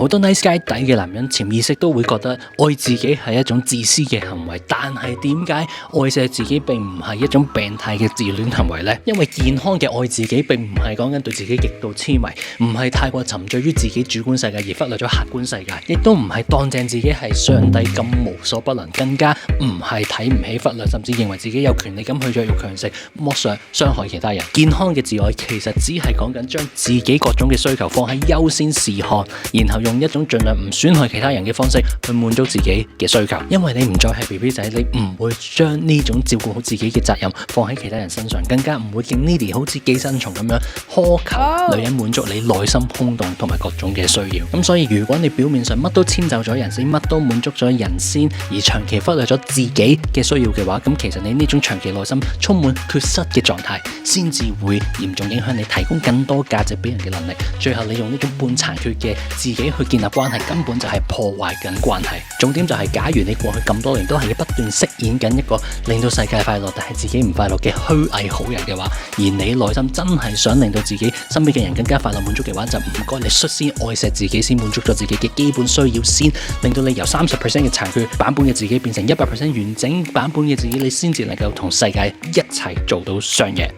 好多 nice guy 底嘅男人潛意識都會覺得愛自己係一種自私嘅行為，但係點解愛錫自己並唔係一種病態嘅自戀行為呢？因為健康嘅愛自己並唔係講緊對自己極度痴迷，唔係太過沉醉於自己主觀世界而忽略咗客觀世界，亦都唔係當正自己係上帝咁無所不能，更加唔係睇唔起忽略，甚至認為自己有權利咁去弱肉強食、剝削、傷害其他人。健康嘅自愛其實只係講緊將自己各種嘅需求放喺優先視看，然後用一種盡量唔損害其他人嘅方式去滿足自己嘅需求。因為你唔再係 BB 仔，你唔會將呢種照顧好自己嘅責任放喺其他人身上，更加唔會見 Needy 好似寄生蟲咁樣苛求女人滿足你內心空洞同埋各種嘅需要。咁所以如果你表面上乜都遷就咗人先，乜都滿足咗人先，而長期忽略咗自己嘅需要嘅話，咁其實你呢種長期內心充滿缺失嘅狀態，先至會嚴重影響你提供更多價值俾人嘅能力。最後你用呢種半殘缺嘅自己去建立關係，根本就係破壞緊關係。重點就係，假如你過去咁多年都係不斷飾演緊一個令到世界快樂但係自己唔快樂嘅虛偽好人嘅話，而你內心真係想令到自己身邊嘅人更加快樂滿足嘅話，就唔該你率先愛錫自己，先滿足咗自己嘅基本需要先，令到你由30% 嘅殘缺版本嘅自己變成100% 完整版本嘅自己，你先至能夠同世界一齊做到雙贏。